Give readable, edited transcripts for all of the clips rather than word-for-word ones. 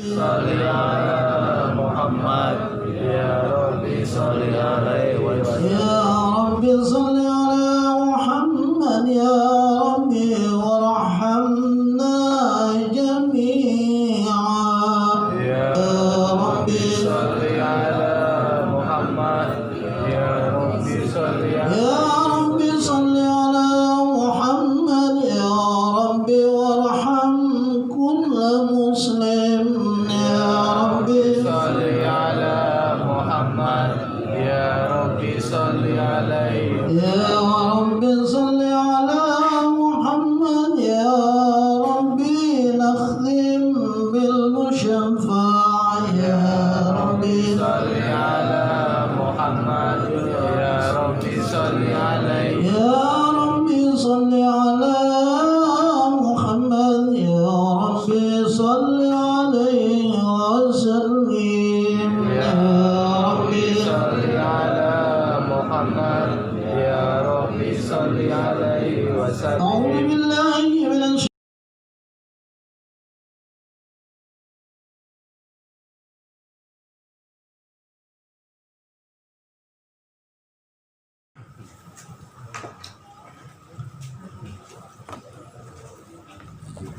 Sholli ala Muhammad ya Rabbi sholli alaihi wa sallam. Ya Rabbi sholli ala Muhammad ya Rabbi warhamna jami'a. Ya Rabbi sholli ala Muhammad ya Rabbi sholli Ya Rabbi sholli ala Muhammad ya Rabbi warham kulla muslim. Ya Rabbi sholli ala Muhammad ya Rabbi sholli alaihi. Ya Rabbi sholli ala Muhammad ya Rabbi nakhdim bil musyaffa'. Ya Rabbi Sholli ala Muhammad ya Rabbi sholli alaihi. Ya Rabbi sholli ala Muhammad ya Rabbi sholli alaihi wa sallim. Ya Rabbi Sholli ala Muhammad ya Rabbi sholli alaihi wa sallam. A'udzu billahi minasy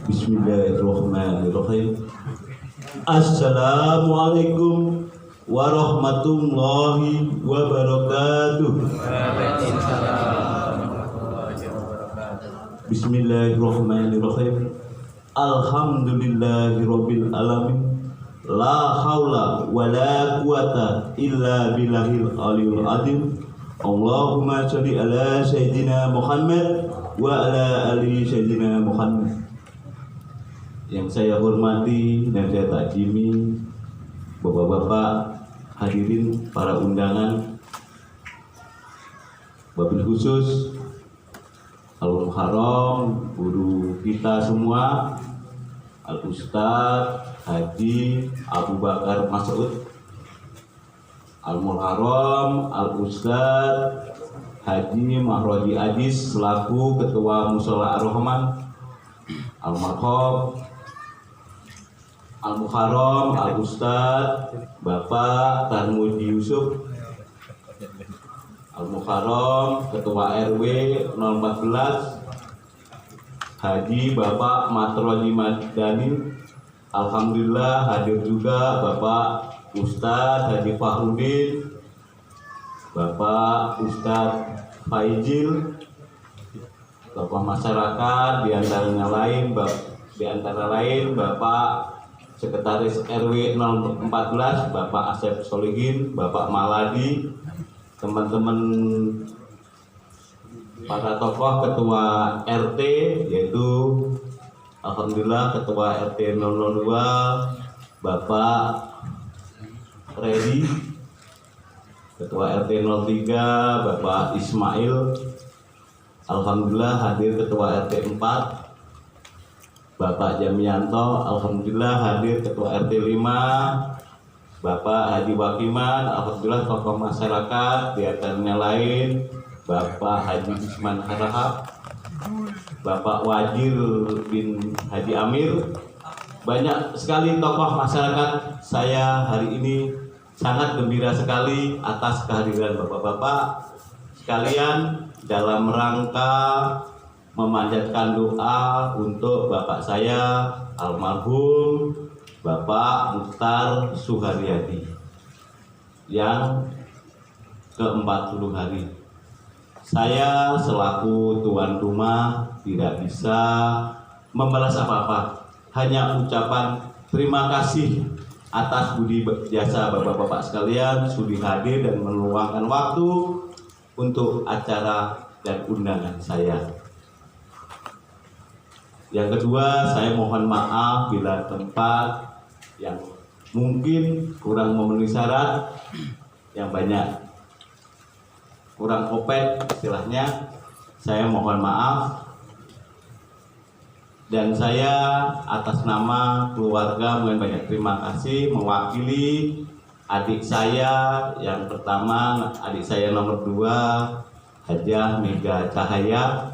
Bismillahirrahmanirrahim. Assalamualaikum warahmatullahi wabarakatuh. Bismillahirrahmanirrahim. Alhamdulillahirabbil alamin. La haula wala quwata illa billahil aliyul azim. Allahumma shalli ala sayyidina Muhammad wa ala ali sayyidina Muhammad. Yang saya hormati dan saya takjimi bapak-bapak hadirin para undangan, wabil khusus Al-Muharram, guru kita semua, Al-Ustadz Haji Abu Bakar Mas'ud, Al-Muharram, Al-Ustadz Haji Mahroji Adis selaku Ketua Mushola Ar-Rahman, Al-Marhum Al-Muharram, Al-Ustadz Bapak Tarmuji Yusuf, Al-Muharram Ketua RW 014 Haji Bapak Matroji Madani. Alhamdulillah hadir juga Bapak Ustadz Haji Fahrudin, Bapak Ustadz Faizil, Bapak masyarakat di antara lain Bapak Sekretaris RW 014 Bapak Asep Solihin, Bapak Maladi, teman-teman para tokoh ketua RT yaitu alhamdulillah ketua RT 002 Bapak Redi, ketua RT 03 Bapak Ismail, alhamdulillah hadir ketua RT 4 Bapak Jamianto, alhamdulillah hadir ketua RT 5 Bapak Haji Wakiman, alhamdulillah tokoh masyarakat di antaranya lain Bapak Haji Isman Harahap, Bapak Wajir bin Haji Amir. Banyak sekali tokoh masyarakat. Saya hari ini sangat gembira sekali atas kehadiran bapak-bapak sekalian dalam rangka memanjatkan doa untuk bapak saya almarhum Bapak Mukhtar Suharyadi yang ke-40 hari. Saya selaku tuan rumah tidak bisa membalas apa-apa, hanya ucapan terima kasih atas budi jasa bapak-bapak sekalian sudah hadir dan meluangkan waktu untuk acara dan undangan saya. Yang kedua, saya mohon maaf bila tempat yang mungkin kurang memenuhi syarat, yang banyak kurang kopet istilahnya, saya mohon maaf. Dan saya atas nama keluarga mungkin banyak terima kasih mewakili adik saya yang pertama, adik saya nomor 2 Hajah Mega Cahaya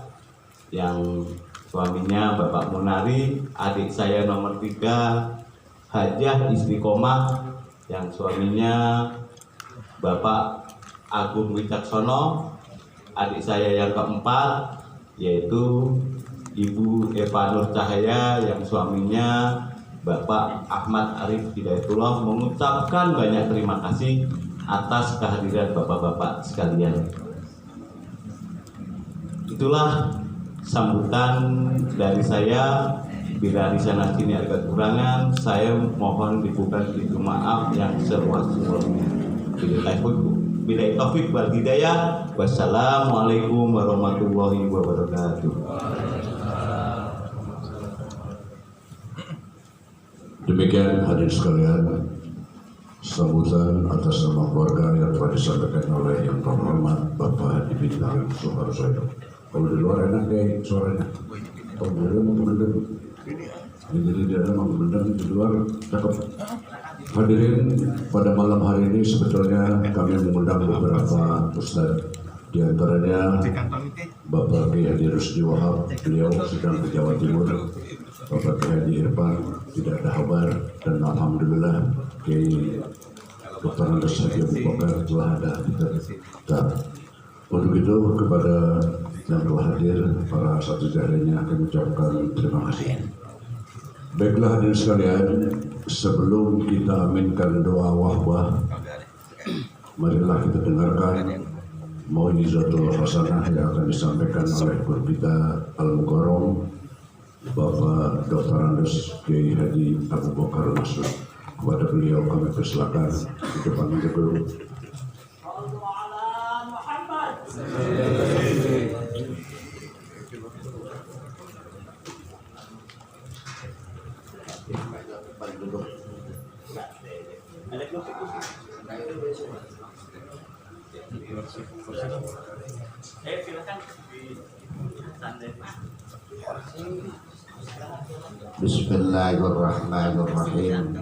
yang suaminya Bapak Munari, adik saya nomor 3 Hajah Istiqomah yang suaminya Bapak Agung Wicaksono. Adik saya yang keempat yaitu Ibu Eva Nur Cahaya yang suaminya Bapak Ahmad Arif Hidayatullah, mengucapkan banyak terima kasih atas kehadiran bapak-bapak sekalian. Itulah sambutan dari saya. Bila di sana sini ada kekurangan, saya mohon dibuka pintu maaf yang seluas-luasnya. Bila taufik wal hidayah. Wassalamualaikum warahmatullahi wabarakatuh. Demikian hadirin sekalian, sambutan atas nama keluarga yang telah disampaikan oleh yang terhormat Bapak Dibintang Suharsoyo. Kalau di luar enak kayak suaranya. Kalau di luar mau bener. Jadi di dalam mau bener, di luar cakep. Hadirin, pada malam hari ini sebetulnya kami mengundang beberapa ustadz. Di antaranya Bapak Kiai Haji Rusdi Wahab, beliau sedang ke Jawa Timur. Bapak Kiai Haji Irfan tidak ada kabar, dan alhamdulillah Kiai Dr. Andes Haji Abu Bakar telah ada kita. Untuk itu kepada yang telah hadir, para satu jahilnya kami ucapkan terima kasih. Baiklah hadirin sekalian, sebelum kita aminkan doa wahbah, marilah kita dengarkan Mau'izatul Hasanah yang akan disampaikan oleh guru kita Al-Mukarram Bapak Dr. Andes Kiai Haji Abu Bakar Masud. Kepada beliau kami persilakan di depan guru. Bismillahirrahmanirrahim.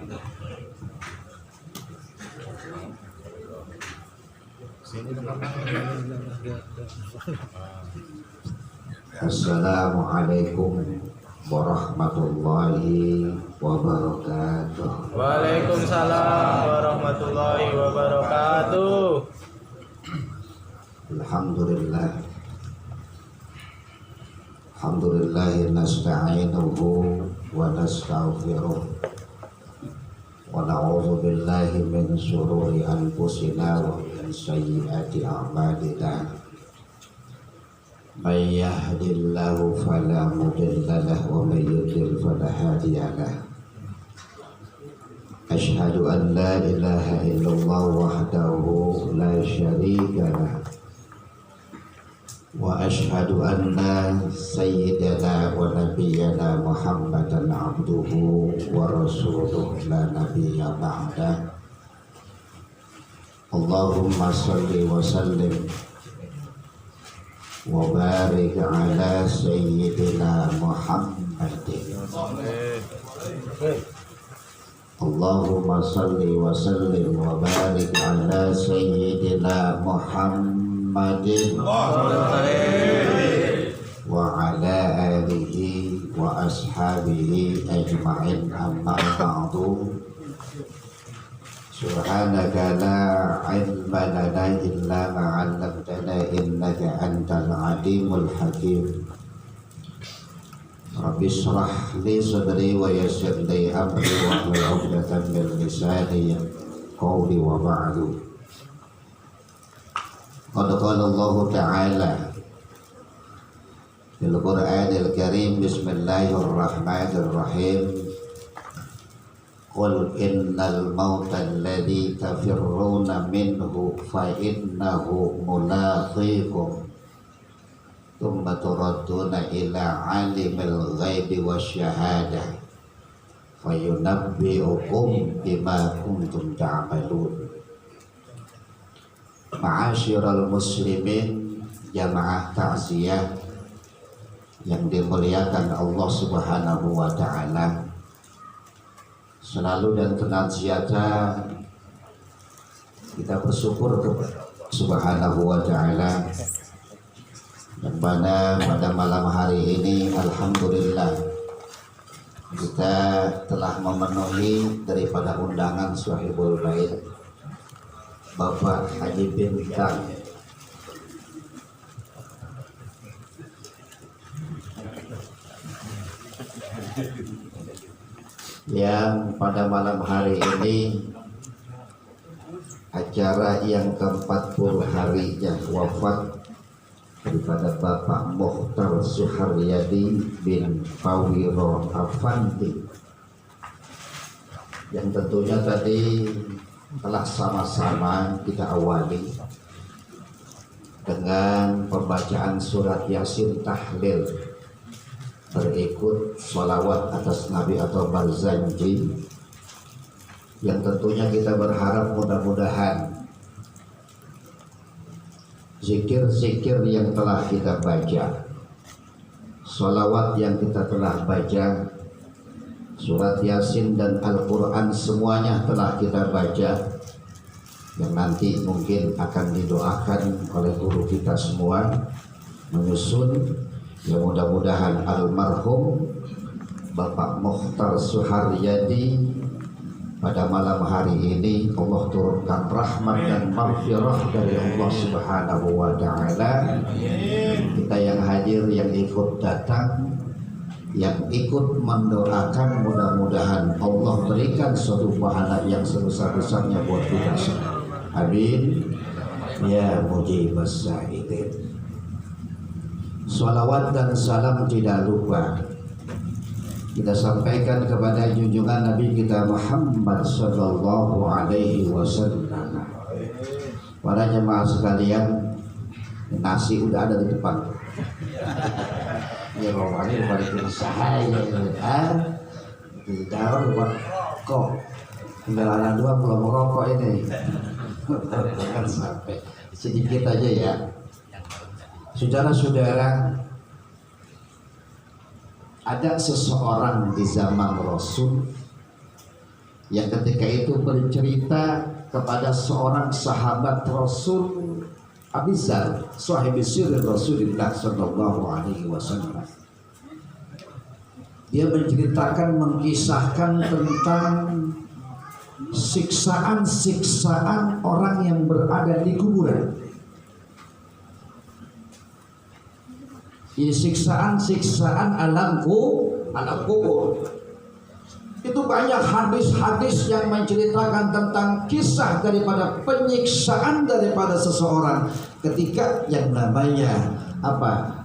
Assalamualaikum warahmatullahi wabarakatuh. Waalaikumsalam warahmatullahi wabarakatuh. Alhamdulillah. Alhamdulillah nasta'inuhu wa nastaghfiruh wa na'udzu billahi min syururi anfusina wa min sayyiati a'malina. May yahdihillahu fala mudilla lahu wa may yudlil fala hadiya lahu. Asyhadu an la ilaha illallah wahdahu la syarika lahu wa asyhadu anna sayyidana wa nabiyyana Muhammadan abduhu wa rasuluhu la nabiyya ba'dah. Allahumma salli wa sallim wa barik ala sayyidina Muhammadin. Allahumma salli wa sallim wa barik ala sayyidina Muhammadin wa ala alihi wa ashabihi ajma'in, amma ba'du. Subhanaka la ilma lana illa ma 'allamtana innaka antal alimul hakim. Rabbi shrah li sadri wa yassir li amri wa hlul 'uqdatam min lisani qawli wa ba'du. Qad qala Allah Ta'ala fil Qur'anil Karim, bismillahirrahmanirrahim. Qul innal mauta alladhi tafirruna minhu fa innahu mulaqikum thumma turadduna ila alimil ghaibi wasyahadah fayunabbi'ukum bima kuntum ta'malun. Ma'asyiral muslimin, jamaah ta'ziyah yang dimuliakan Allah Subhanahu wa ta'ala, selalu dan senantiasa kita bersyukur kepada Subhanahu wa ta'ala, dan pada malam hari ini alhamdulillah kita telah memenuhi daripada undangan Sahibul Bait Bapak Haji Bintang yang pada malam hari ini acara yang ke-40 harinya wafat daripada Bapak Mokhtar Suharyadi bin Fawiro Avanti, yang tentunya tadi telah sama-sama kita awali dengan pembacaan surat Yasin tahlil berikut sholawat atas Nabi atau barzanji, yang tentunya kita berharap mudah-mudahan zikir-zikir yang telah kita baca, sholawat yang kita telah baca, surat Yasin dan Al-Quran semuanya telah kita baca, yang nanti mungkin akan didoakan oleh guru kita semua menyusun. Ya mudah-mudahan almarhum Bapak Mokhtar Suharyadi pada malam hari ini Allah turunkan rahmat dan maghfirah dari Allah Subhanahu wa ta'ala. Kita yang hadir, yang ikut datang, yang ikut mendoakan, mudah-mudahan Allah berikan suatu pahala yang sebesar-besarnya buat kita semua. Amin ya mujibas sa'idin. Salawat dan salam tidak lupa kita sampaikan kepada junjungan Nabi kita Muhammad sallallahu alaihi wasallam. Para jemaah sekalian, nasi udah ada di depan. Ya Allah, ini balikin saya di dalam buat kok kendaraan dua belum merokok ini. Jangan sampai sedikit aja ya. Saudara-saudara, ada seseorang di zaman Rasul yang ketika itu bercerita kepada seorang sahabat Rasul, Abi Dzar, sahibi sirri Rasulullah sallallahu alaihi wasallam. Dia menceritakan, mengisahkan tentang siksaan-siksaan orang yang berada di kuburan. Ini siksaan-siksaan alam kubur. Itu banyak hadis-hadis yang menceritakan tentang kisah daripada penyiksaan daripada seseorang ketika yang namanya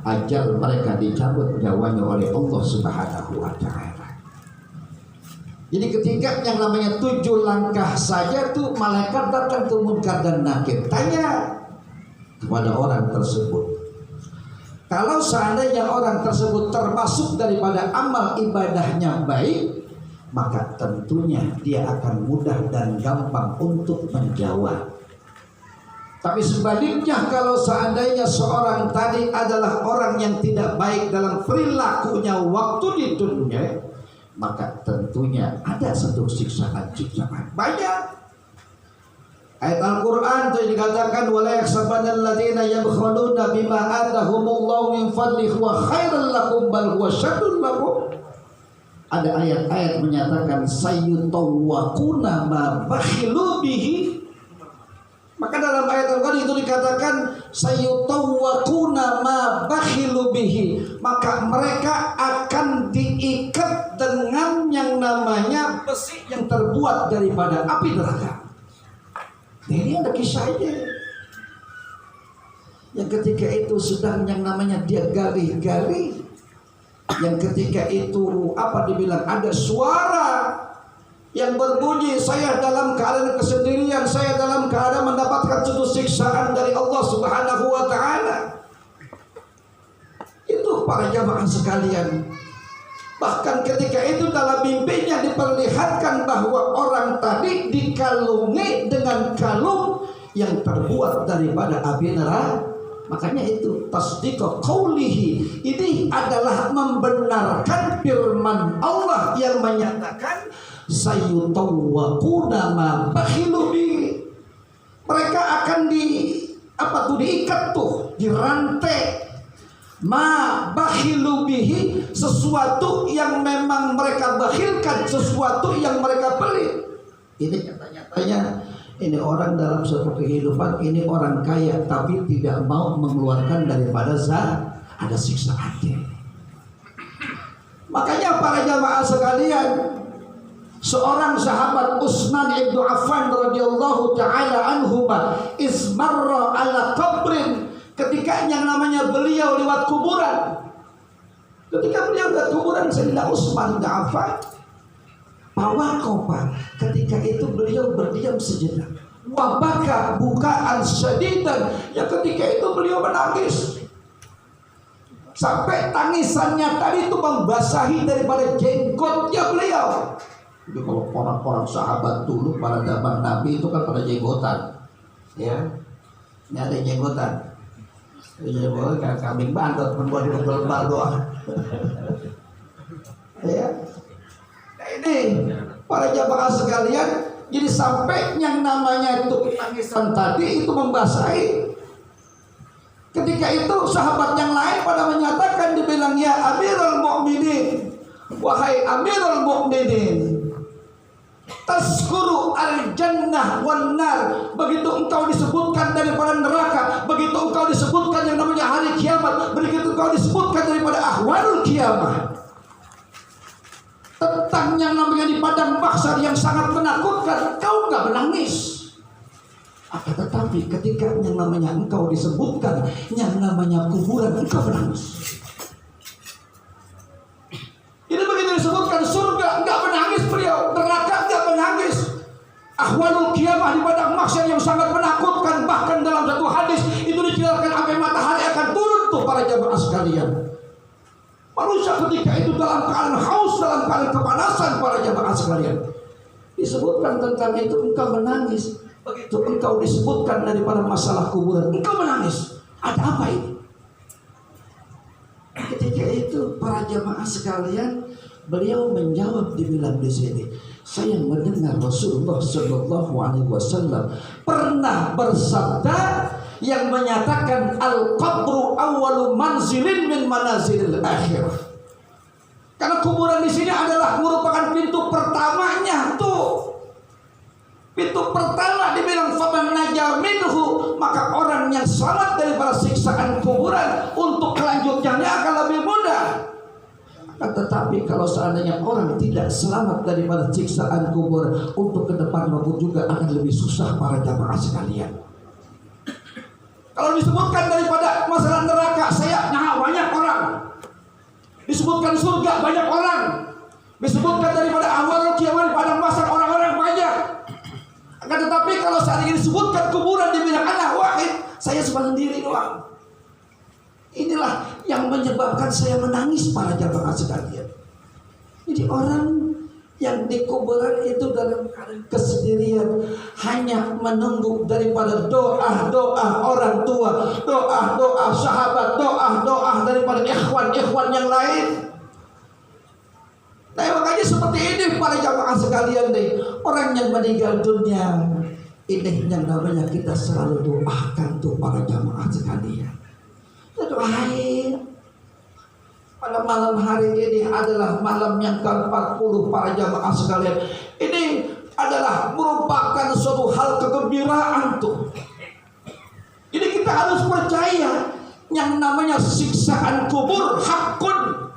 ajal mereka dicabut nyawanya oleh Allah Subhanahu wa ta'ala. Jadi ketika yang namanya 7 langkah saja tuh malaikat datang ke Munkar dan Nakir, tanya kepada orang tersebut. Kalau seandainya orang tersebut termasuk daripada amal ibadahnya baik, maka tentunya dia akan mudah dan gampang untuk menjawab. Tapi sebaliknya, kalau seandainya seorang tadi adalah orang yang tidak baik dalam perilakunya waktu di dunia, maka tentunya ada satu siksaan banyak. Ayat Al-Quran itu dikatakan wala yakhsabanna alladziina yabkhuluna bima atahumullahu min fadlihi wa khairan lakum bal huwa syarrun lakum. Ada ayat-ayat menyatakan sayyutawwaquna ma bakhilu bihi. Maka dalam ayat Al-Quran itu dikatakan sayyutawwaquna ma bakhilu bihi. Maka mereka akan diikat dengan yang namanya besi yang terbuat daripada api neraka. Ini ada kisahnya yang ketika itu sedang yang namanya dia gali-gali, yang ketika itu dibilang ada suara yang berbunyi, saya dalam keadaan kesendirian, saya dalam keadaan mendapatkan suatu siksaan dari Allah Subhanahu wa ta'ala. Itu para jamaah sekalian. Bahkan ketika itu dalam mimpinya diperlihatkan bahwa orang tadi dikalungi dengan kalung yang terbuat daripada api neraka. Makanya itu tasdiqa qaulihi, ini adalah membenarkan firman Allah yang menyatakan sayyutawwaquna ma bakhilu bi. Mereka akan diikat tuh, dirantai Ma bakhilu bihi, sesuatu yang memang mereka bakhilkan, sesuatu yang mereka beli. Ini nyata-nyatanya ini orang dalam suatu kehidupan, ini orang kaya tapi tidak mau mengeluarkan daripada zakat, ada siksaannya. Makanya para jamaah sekalian, seorang sahabat Utsman ibnu Affan radhiyallahu taala anhuma ismarra ala qabrin, ketika yang namanya beliau lewat kuburan. Ketika beliau lewat kuburan Sayyidina Utsman bin Affan, Pawakopa, ketika itu beliau berdiam sejenak. Wabaka bukaan syadidan, ya ketika itu beliau menangis. Sampai tangisannya tadi itu membasahi daripada jenggotnya beliau. Jadi kalau orang-orang sahabat dulu pada zaman Nabi itu kan pada jenggotan, ya, ini ada jenggotan. Jenggotan kayak kambing bandot, membuat lembar doang. Ya, nah ini para jamaah sekalian, jadi sampai yang namanya itu tangisan tadi itu membasahi. Ketika itu sahabat yang lain pada menyatakan, dibilang, ya Amirul Mukminin, wahai Amirul Mukminin, tazkuru al-jannah wan nar, begitu engkau disebutkan daripada neraka, begitu engkau disebutkan yang namanya hari kiamat, begitu engkau disebutkan daripada ahwalul kiamah, tentang yang namanya di padang mahsyar yang sangat menakutkan, engkau enggak menangis. Akan tetapi ketika yang namanya engkau disebutkan yang namanya kuburan, engkau menangis. Ini begitu disebutkan surga, enggak menangis beliau, neraka enggak menangis. Ahwalul kiamah di padang mahsyar yang sangat menakutkan, bahkan dalam satu hadis itu dijelaskan sampai matahari akan turun tuh para jamaah sekalian. Manusia ketika itu dalam keadaan haus, dalam keadaan kepanasan para jamaah sekalian. Disebutkan tentang itu engkau menangis. Begitu engkau disebutkan daripada masalah kuburan, engkau menangis. Ada apa ini? Ketika itu para jamaah sekalian, beliau menjawab, dibilang di sini, saya mendengar Rasulullah Shallallahu Alaihi Wasallam pernah bersabda yang menyatakan al-qabru awwalu manzilin min manazilil akhirah. Karena kuburan di sini adalah merupakan pintu pertamanya tuh. Pintu pertama dibilang faman naja minhu, maka orang yang selamat daripada siksaan kuburan untuk kelanjutannya akan lebih mudah. Tetapi kalau seandainya orang tidak selamat daripada siksaan kubur, untuk ke depan maupun juga akan lebih susah para jamaah sekalian. Kalau disebutkan daripada masalah neraka, saya banyak orang. Disebutkan surga, banyak orang. Disebutkan daripada awal kiamat pada masa orang-orang banyak. Akan tetapi kalau saat ini disebutkan kuburan, dibilang ana wahid, saya sendiri doang. Inilah yang menyebabkan saya menangis para jamaah sekalian. Jadi orang yang di kuburan itu dalam keadaan kesendirian, hanya menunggu daripada doa-doa orang tua, doa-doa sahabat, doa-doa daripada ikhwan-ikhwan yang lain. Nah makanya seperti ini para jamaah sekalian nih, orang yang meninggal dunia ini yang namanya kita selalu doakan tuh para jamaah sekalian. Kita doain. Pada malam hari ini adalah malam yang ke-40 para jamaah sekalian. Ini adalah merupakan suatu hal kegembiraan tuh. Ini kita harus percaya yang namanya siksaan kubur hakun.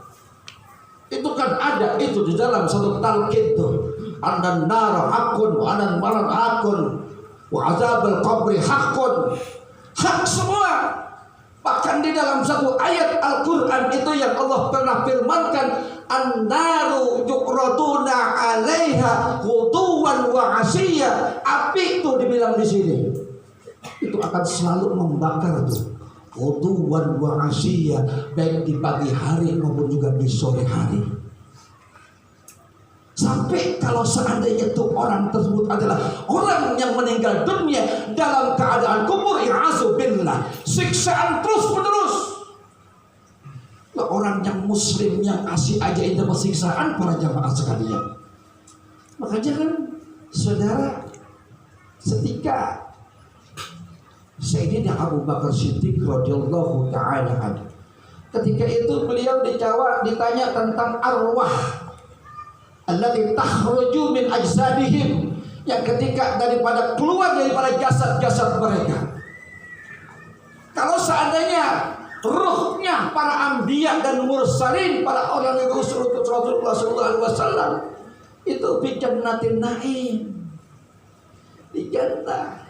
Itu kan ada itu di dalam satu talqin tuh. Anan nar hakun wa anan malam hakun wa azabul qabri hakun. Hak semua. Bahkan di dalam satu ayat Al-Quran itu yang Allah pernah firmankan, an-naru yuqraduna 'alaiha ghuduwan wa 'ashiyya. Api itu dibilang di sini, itu akan selalu membakar tuh, ghuduwan wa 'ashiyya, baik di pagi hari maupun juga di sore hari. Sampai kalau seandainya itu orang tersebut adalah orang yang meninggal dunia dalam keadaan kubur, ya'azubillah, siksaan terus menerus. Nah, orang yang muslim yang asih aja itu siksaan para jamaah sekalian. Makanya kan saudara, ketika Sayyidina Abu Bakar Siddiq radhiyallahu ta'ala anhu Ketika itu beliau ditanya tentang arwah allati takhruju min ajsadihim, yang ketika keluar daripada jasad-jasad mereka. Kalau seandainya ruhnya para anbiya dan mursalin, para orang yang Rasulullah SAW itu fi jannatin naim, di jannah.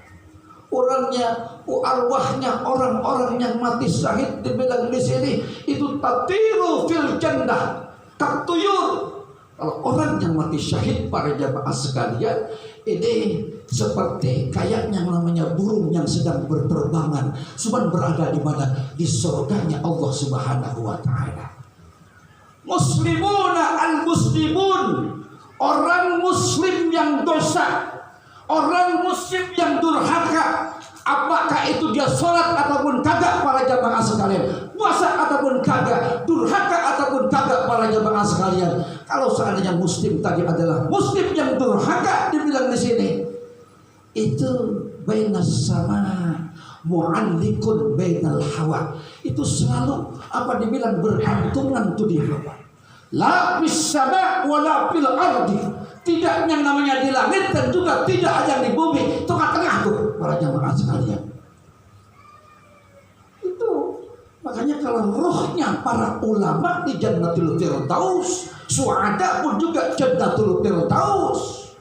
Arwahnya orang-orang yang mati syahid dibilang di sini itu tatiru fil jannah katuyur. Kalau orang yang mati syahid, para jamaah sekalian, ini seperti kayaknya namanya burung yang sedang berterbangan, cuman berada di mana? Di surganya Allah Subhanahu wa taala. Muslimuna al-muslimun, orang muslim yang dosa, orang muslim yang durhaka, apakah itu dia sholat ataupun kagak, para jamaah sekalian, puasa ataupun kagak, durhaka ataupun kagak, para jamaah sekalian. Kalau seandainya muslim tadi adalah muslim yang durhaka, dibilang di sini itu bainas sama mu'allikun bainal hawa, itu selalu dibilang bergantungan tuh di hawa. La bis sama wala fil ardi, tidak yang namanya di langit dan juga tidak ada di bumi, tengah-tengah tuh, para jamaah sekalian. Itu makanya kalau rohnya para ulama di Jannatul Firdaus, suada pun juga Jannatul Firdaus.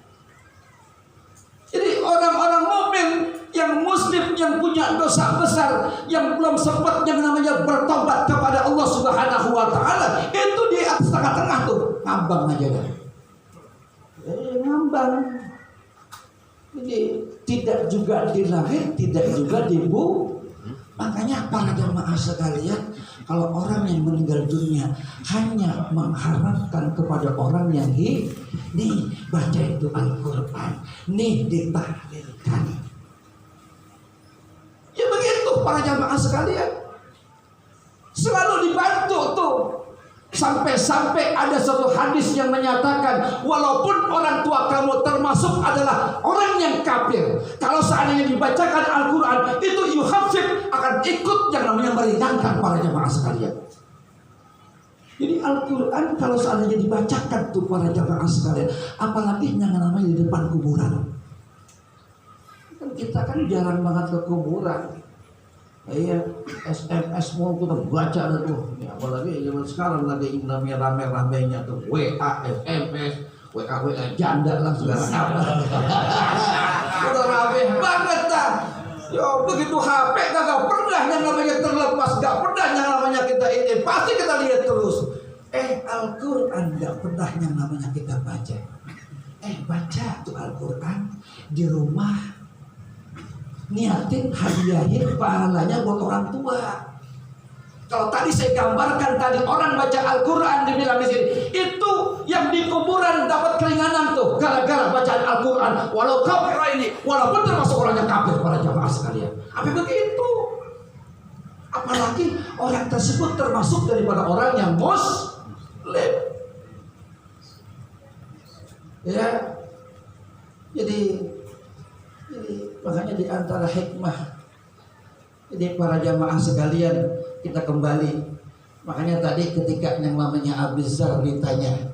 Jadi orang-orang mukmin yang muslim yang punya dosa besar, yang belum sempat yang namanya bertobat kepada Allah Subhanahu wa taala, itu di atas tengah-tengah tuh, ngambang aja dah. Ngambang. Jadi tidak juga di langit, tidak juga di bumi. Makanya para jamaah sekalian, kalau orang yang meninggal dunia hanya mengharapkan kepada orang yang nih baca itu Al-Quran, nih ditahlilkan. Ya begitu para jamaah sekalian, selalu dibantu tuh. Sampai-sampai ada satu hadis yang menyatakan, walaupun orang tua kamu termasuk adalah orang yang kafir, kalau seandainya dibacakan Al-Quran, itu yuhafif, akan ikut yang namanya meringankan, para jamaah sekalian. Jadi Al-Quran kalau seandainya dibacakan tuh, para jamaah sekalian, apalagi yang namanya di depan kuburan. Kita kan jarang banget ke kuburan. Iya, SMS mau kita baca tuh. Ya, apalagi zaman sekarang lagi namanya rame-ramenya tuh WA, SMS, WA janda lah segala apa. Udah rame banget dah. Yo, begitu HP kagak pernah yang namanya terlepas, gak pernah yang namanya kita ini, pasti kita lihat terus. Al-Quran gak pernah yang namanya kita baca. Baca tuh Al-Quran di rumah, niatin hadiahin pahalanya buat orang tua. Kalau tadi saya gambarkan tadi orang baca Al-Quran dibilang di sini, itu yang di kuburan dapat keringanan tuh gara-gara bacaan Al-Quran. Walau kafir ini, walaupun termasuk orang yang kafir, para jamaah sekalian. Apa begitu? Apalagi orang tersebut termasuk daripada orang yang muslim. Ya, jadi makanya di antara hikmah, jadi para jamaah sekalian, kita kembali. Makanya tadi ketika yang namanya Abu Dzar ditanya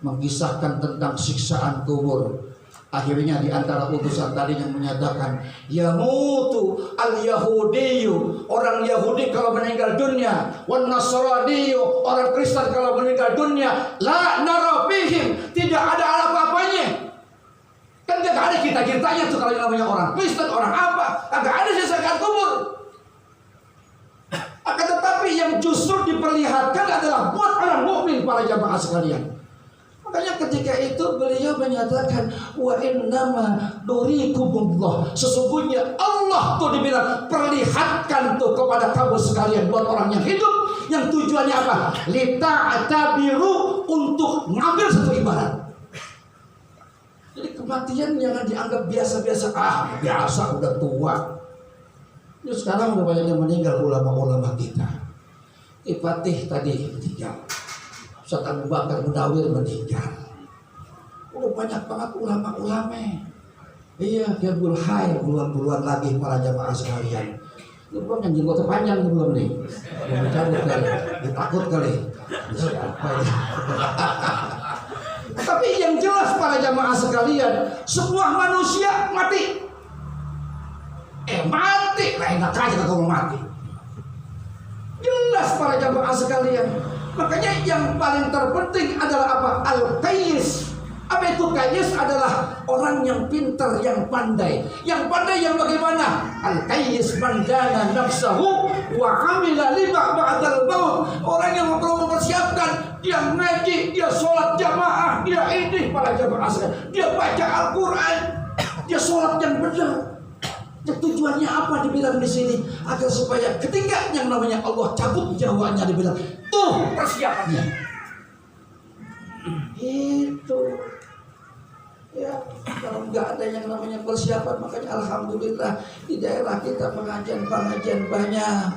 mengisahkan tentang siksaan kubur, akhirnya di antara utusan tadi yang menyatakan, yamutu al-yahudiyu, orang Yahudi kalau meninggal dunia, wan nasraniyu, orang Kristen kalau meninggal dunia, la nara fihim, tidak ada apa-apanya. Kan gak ada kita-kitanya tuh kalau yang namanya orang Kristen, orang apa, kagak ada siksaan kubur. Akan tetapi yang justru diperlihatkan adalah buat orang mukmin, para jamaah sekalian. Makanya ketika itu beliau menyatakan, wa innama nurikumullah, sesungguhnya Allah tuh dibilang perlihatkan tuh kepada kamu sekalian, buat orang yang hidup, yang tujuannya apa? Lita'tabiru, untuk ngambil satu ibarat. Jadi kematian jangan dianggap biasa-biasa. Biasa, udah tua. Ini sekarang udah banyak yang meninggal, ulama-ulama kita. Fatih tadi meninggal, Ustaz Abu Bakar Mudawir meninggal. Udah banyak banget ulama-ulama. Iya, Kiabul Hai, puluhan-puluhan lagi para jamaah sekalian. Lu belum yang jenggotnya panjang nih belum nih. Belum dicabut kali. Ditakut kali. Siapa ini? Tapi yang jelas para jamaah sekalian, semua manusia mati. Mati. Lah enak aja kalau mati. Jelas para jamaah sekalian. Makanya yang paling terpenting adalah apa? Al-Qayyis. Apa itu Qayyis? Adalah orang yang pintar, yang pandai. Yang pandai yang bagaimana? Al-Qayyis mandana nafsahu wa amila lima ba'dal maut. Orang yang perlu mempersiapkan, dia ngaji, dia sholat jamaah, dia ini para jamaah sekalian. Dia baca Al-Quran, dia sholat yang benar. Tujuannya apa dibilang di sini? Agar supaya ketika yang namanya Allah cabut nyawanya, dibilang tuh persiapannya. Itu ya, kalau nggak ada yang namanya persiapan, makanya alhamdulillah di daerah kita pengajian banyak.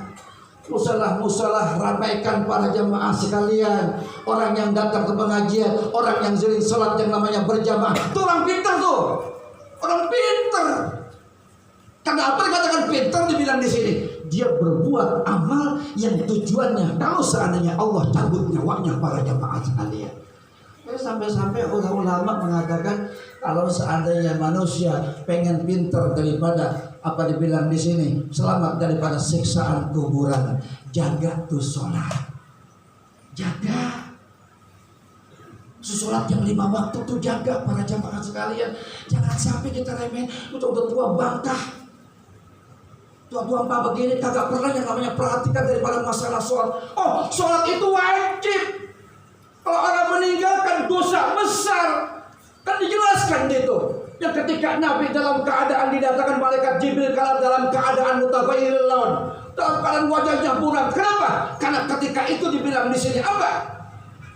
Musalah ramaikan para jamaah sekalian. Orang yang datang ke pengajian, orang yang sering sholat yang namanya berjamaah, itu orang pintar tuh, orang pintar. Karena apa dikatakan pintar dibilang di sini? Dia berbuat amal yang tujuannya kalau seandainya Allah cabut nyawanya para jamaah sekalian. Sampai-sampai ulama mengatakan kalau seandainya manusia pengen pintar daripada apa dibilang di sini, selamat daripada siksaan kuburan, jaga tuh sholat, jaga sholat yang 5 waktu tuh jaga para jamaah sekalian. Jangan sampai kita remehin, udah tua bangkah, tua apa begini kagak pernah yang namanya perhatikan daripada masalah sholat. Oh, sholat itu wajib. Kalau orang meninggalkan dosa besar, kan dijelaskan itu. Yang ketika Nabi dalam keadaan didatangkan malaikat Jibril dalam keadaan mutaghayyiril laun, dalam keadaan wajahnya buram. Kenapa? Karena ketika itu dibilang di sini apa?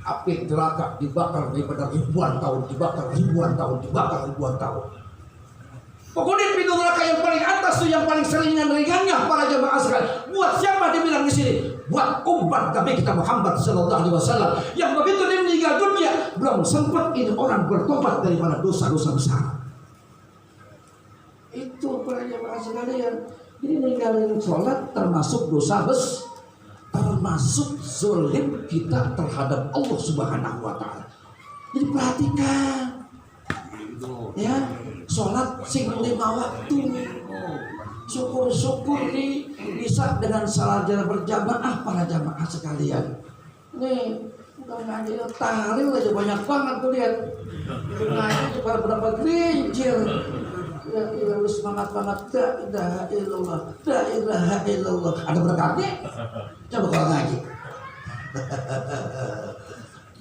Api neraka dibakar daripada ribuan tahun, dibakar ribuan tahun, dibakar ribuan tahun. Pokoknya pintu neraka yang paling atas tuh, yang paling seringan-ringannya para jemaah sekalian. Buat siapa dibilang di sini? Buat umat Nabi kita Muhammad sallallahu alaihi wasallam yang begitu dia meninggal dunia belum sempat ini orang bertobat daripada dosa-dosa besar. Itu para jemaah sekalian. Ini ninggalin sholat termasuk dosa besar, termasuk zalim kita terhadap Allah Subhanahu wa taala. Jadi perhatikan. Ya, sholat sing 5 waktu. Syukur-syukur nih bisa dengan salat berjamaah para jamaah sekalian. Nih, udah ngaji tahlil aja banyak banget tuh lihat. Ngaji pada berapa gerincir. Ya, semangat banget. La ilaha illallah. Ada berkatnya? Coba kalau ngaji.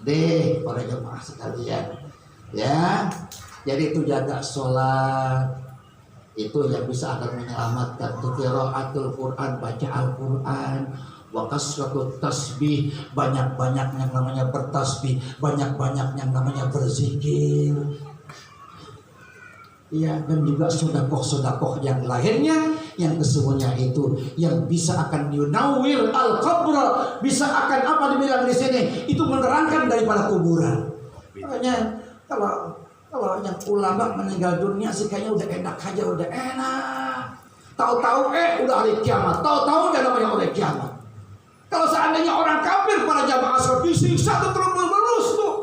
Deh, para jamaah sekalian. Ya. Jadi itu jaga sholat, itu yang bisa akan menyelamatkan. Qiraatul Quran, baca Al-Quran, wa kasratut tasbih, banyak-banyak yang namanya bertasbih, banyak-banyak yang namanya berzikir. Ya, dan juga sedekah-sedekah yang lainnya yang sesungguhnya itu yang bisa akan yunawwir al-qabr, bisa akan apa dibilang di sini? Itu menerangkan daripada kuburan. Makanya kalau yang ulama meninggal dunia sih kayaknya udah enak aja, udah enak. Tahu-tahu udah hari kiamat, tahu-tahu udah namanya hari kiamat. Kalau seandainya orang kafir para jamaah sholat disiksa terus tuh.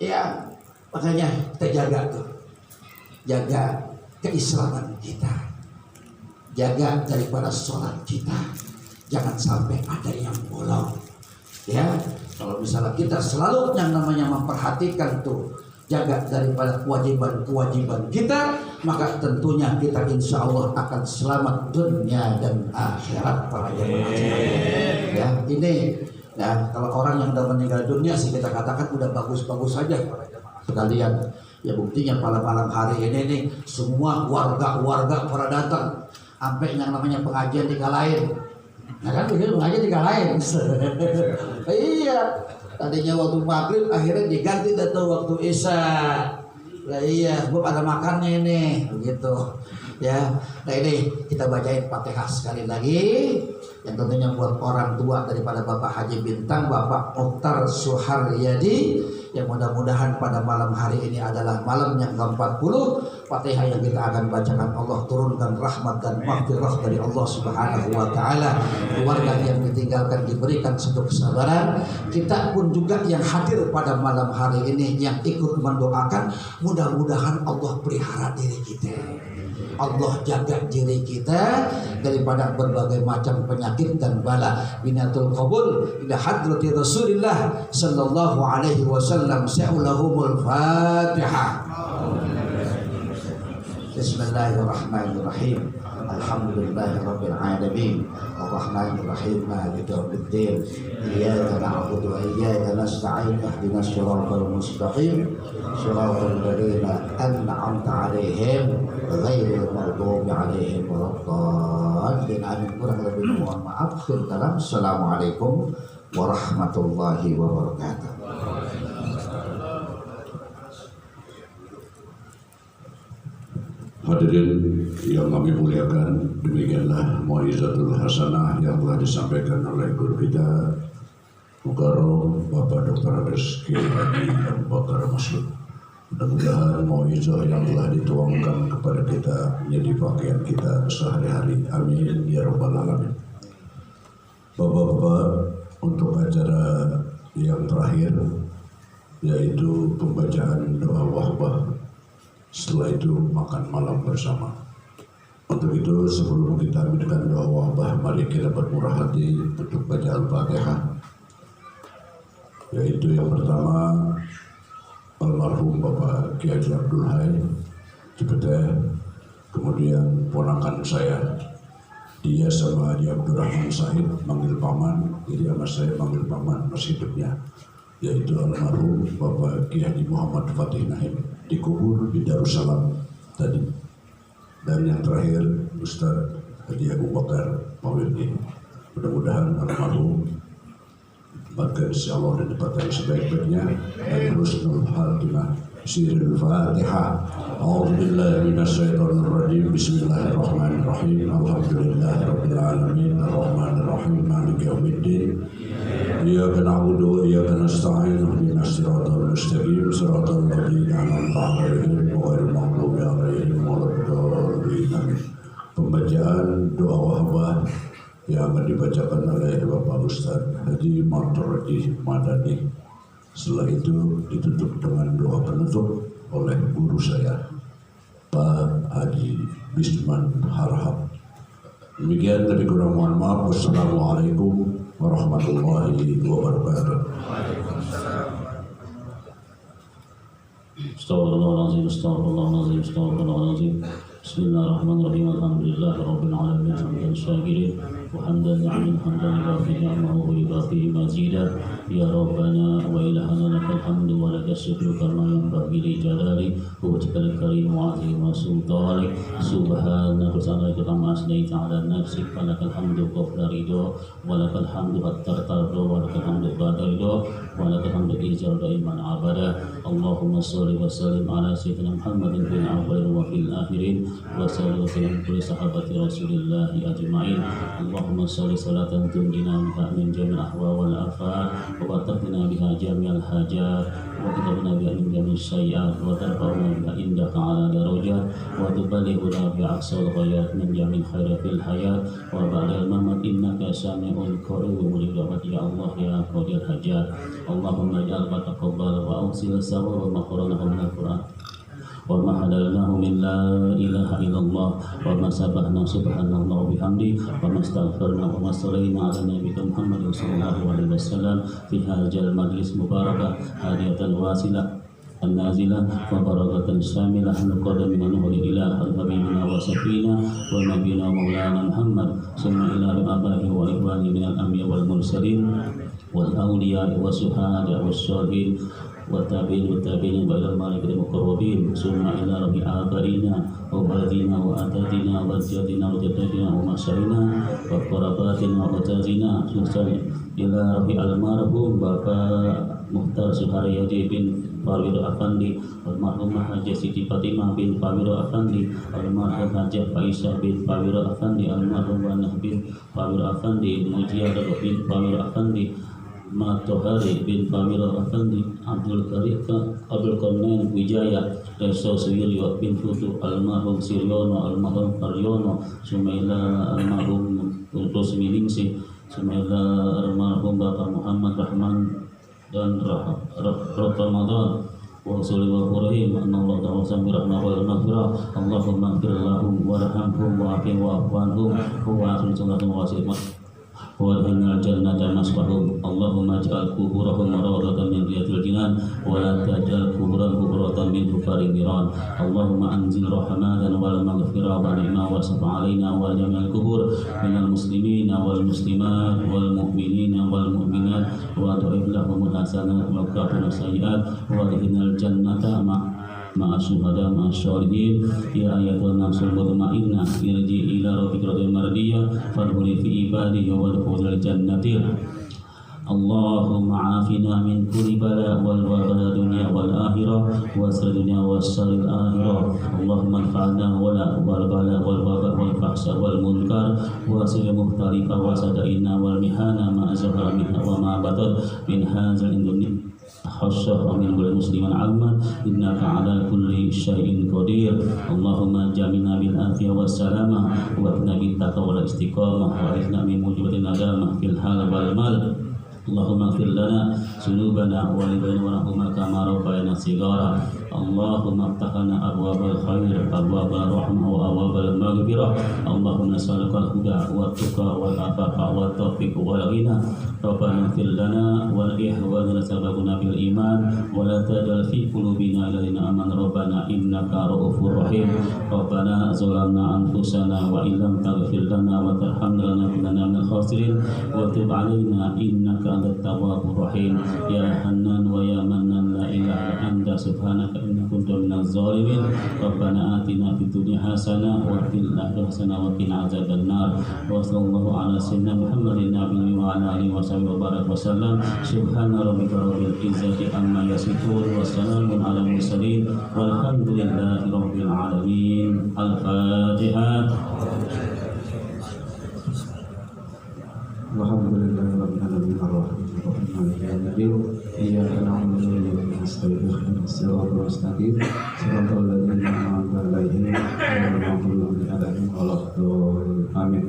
Ya, makanya kita jaga tuh. Jaga keislaman kita. Jaga daripada sholat kita. Jangan sampai ada yang bolong. Ya, kalau misalnya kita selalu yang namanya memperhatikan tuh, jaga daripada kewajiban-kewajiban kita, maka tentunya kita insya Allah akan selamat dunia dan akhirat para jemaah. Ya, ini ya, kalau orang yang sudah meninggal dunia sih kita katakan udah bagus-bagus saja para jemaah sekalian. Ya buktinya malam-malam hari ini nih semua warga-warga pada datang, sampai yang namanya pengajian dikalahin. Nah kan begitu pengajian dikalahin. Iya, tadinya waktu maghrib akhirnya diganti datang waktu isya. Nah iya, belum ada makannya ini, begitu. Ya, nah ini kita bacain Fatihah sekali lagi. yang tentunya buat orang tua daripada Bapak Haji Bintang, Bapak Mukhtar Suharyadi, yang mudah-mudahan pada malam hari ini adalah malam yang ke-40. Fatihah yang kita akan bacakan, Allah turunkan rahmat dan maghfirah dari Allah Subhanahu wa taala. Keluarga yang ditinggalkan diberikan satu kesabaran. Kita pun juga yang hadir pada malam hari ini yang ikut mendoakan, mudah-mudahan Allah pelihara diri kita, Allah jaga diri kita daripada berbagai macam penyakit dan bala. Binatul qabul ila hadrati Rasulillah sallallahu alaihi wasallam. Sa'ulahumul Fatihah. Bismillahirrahmanirrahim. Alhamdulillahirabbil alamin. Arrahmanir rahim. Maliki yaumiddin. Iyyaka na'budu wa iyyaka nasta'in. Ihdinas siratal mustaqim. Siratal ladzina an'amta 'alaihim ghairil maghdubi 'alaihim waladdallin. Amin. Kurang lebih mohon maaf. Assalamualaikum warahmatullahi wabarakatuh. Hadirin yang kami muliakan, demikianlah Mau'izatul Hasanah yang telah disampaikan oleh guru kita Mukarram Bapak Dr. Andes Kiai Haji Abu Bakar Masud. Mudah-mudahan mau'izah yang telah dituangkan kepada kita menjadi pakaian kita sehari-hari. Amin ya rabbal alamin. Bapak-bapak, untuk acara yang terakhir yaitu pembacaan doa wahbah. Setelah itu makan malam bersama. Untuk itu sebelum kita mendengarkan doa wabah, mari kita bermurah hati untuk baca Al-Fatihah. Yaitu yang pertama almarhum Bapak Kiai Abdul Hai Cipete, kemudian ponakan saya, dia sama Haji Abdurrahman Said manggil paman, jadi sama saya manggil paman masih hidupnya, yaitu almarhum Bapak Kiai Haji Muhammad Fatih Naim, dikubur di Darussalam tadi. Dan yang terakhir Ustaz Haji Abu Bakar Mawirdi. Mudah-mudahan almarhum maka insyaallah dan dipatah sebaik-baiknya dan husnul khatimah. Sirul Fatihah. A'udzubillahi minasyaitonir rajim. Bismillahirrahmanirrahim. Alhamdulillahirabbil alamin. Arrahmanir rahim. Maliki yaumiddin. Iyyaka na'budu wa iyyaka nasta'in. Ihdinas siratal mustaqim. Siratal ladzina an'amta 'alaihim ghairil maghdubi 'alaihim waladdallin. Pembacaan doa wahbah yang akan dibacakan oleh Bapak Ustaz Haji Martorji Madani. Setelah itu ditutup dengan doa penutup oleh guru saya Pak Haji Bisman Harhab. Demikian, lebih kurang mohon maaf. Wassalamualaikum warahmatullahi wabarakatuh. Astagfirullahaladzim, astagfirullahaladzim, astagfirullahaladzim. Bismillahirrahmanirrahim. Alhamdulillahirabbil alamin. Hamdan syakirin wa hamdan ni'amin hamdan yuwafi ni'amahu wa yukafi mazida. Ya Rabbana wa ilahana lakal hamdu wa lakal syukru kama yanbaghi li jalali wajhikal karim wa 'azimi sultanik. Subhanaka wa ta'ala asnaita 'ala nafsik wa lakal hamdu qabla ridha wa lakal hamdu hatta tarda wa lakal hamdu ba'da ridha wa lakal hamdu ijal daiman abada. Allahumma shalli wa sallim ala sayyidina Muhammadin fil awwalin wa fil akhirin wa sallallahu alaihi kulli sahabati Rasulillah ajma'in. Allahumma shalli salatan tunjina min jami'il ahwa wal afat wa taqina biha jami'al hajat wa kitabna biha min jami'is sayyi'at wa tarfa'una biha indaka ala darajat wa tuballighuna bi aqsal ghayat min jami'il khairat fil hayat wa ba'dal mamat innaka sami'ul qarib mujibah ya Allah ya qadir hajat. Allahumma ij'al taqabbal wa awsil sawa wa maqranahu min al-Qur'an wa ma hadalnahu min la ilaha illallah wa ma sabahna subhanallah bihamdi wa ma astaghfirna wa ma sallayna ala nabiyyina Muhammad sallallahu alaihi wasallam fi hadzal majlis mubarakah hadiyatan wasilah النازلة وبركة شاملة نقد من نور الإله حبيبنا وسفينا ونبينا مولانا محمد ثم إلى آبائه وإخوانه من الأنبياء والمرسلين والأولياء والشهداء والصالحين والتابعين والتابعين إلى الملائكة المقربين ثم إلى رب آبائنا ووالدينا وأجدادنا وجدنا وجدتنا ومشايخنا وقراباتنا وأجدادنا إلى رب المرحوم Bapak Muhtar Suharyaji bin Fawiro Afandi, almarhumah Haji Siti Fatimah bin Fawiro Afandi, almarhum Haji Faisal bin Fawiro Afandi, almarhum Wanah bin Fawiro Afandi, Mujiar bin Fawiro Afandi, Matohari bin Fawiro Afandi, Abdul Qarnain Wijaya, Reso Suyulyo bin Futu, almarhum Siryono, almarhum Karyono, Sumaila almarhum Rusmi Ningsih, Sumaila almarhum Bapak Muhammad Rahman dan Ramadan wa sallallahu alaihi wa sallam wa rahmatullahi wa barakatuh. Allahumma ighfir lahum warhamhum wa'afihim wa'fu anhum wa akhir sunnatun wasimah wa adkhilna al-jannata maswahum. Allahumma ij'al quburahum rawdatan min riyadil jinan wa la taj'al quburahum quburatan min hufarin niran. Allahumma anzil rahmatan wal maghfirah wa ni'ma wa safa alaina wa jami'al qubur minal muslimina wal muslimat wal mu'minina wal mu'minat wa tu'ib lahumul hasanat wa qina sayyi'at wa adkhilna al-jannata ma'a syuhada ma'a syolihin. Ya ayatul nafsul mutmainnah irji ila rabbika radiyal mardiyah fadkhuli fi ibadihi wa adkhulil jannati. Allahumma afina min kulli bala wal wabala dunya wal akhirah wa sar dunya wa saril akhirah. Allahumma anfa'na wala wal bala wal waba wal fahsya wal munkar wa sil muhtalifa wa sadaina wal mihana ma zahara minha wa ma batan min hadzal induni khasyah amin wal musliman amman innaka ala kulli syai'in qadir. Allahumma jamina bil afiyah was salamah wa nabi taqwa wal istiqamah wa izna min mujibatin nadamah fil hal wal mal. Allahumma ighfir lana dzunubana wa li bainana kama rabbayana shighara. Allahumma iftah lana abwabal khair abwabal rahmah wa abwabal maghfirah. Allahumma nas'aluka al-huda wa tuqa wal afafa wa taufiq wal ghina. Rabbana ighfir lana wal ihwana sababuna bil iman wa la taj'al fi qulubina ghillana amana rabbana innaka ra'ufur rahim. Rabbana zalamna anfusana wa illam taghfir lana wa tarhamna lanakunanna minal khasirin wa tub 'alaina innaka antat tawwabur rahim. Ya Hannan wa ya Mannan la ilaha anta subhanaka inna kuntu minaz zalimin. Rabbana atina fid dunya hasanah wa fil akhirati hasanah wa qina azaban nar. Wa sallallahu ala sayyidina Muhammadin nabiyyi wa ala alihi wa sahbihi wa baraka wa sallam. Subhana rabbika rabbil izzati amma yasifun wa salamun ala mursalin walhamdulillahi rabbil alamin. Al-Fatihah. Alhamdulillahi rabbil alamin arrahmanir rahim maliki yaumiddin iyyaka na'budu wa iyyaka nasta'in ihdinas siratal mustaqim siratal ladzina an'amta 'alaihim ghairil maghdubi 'alaihim waladdallin. Amin.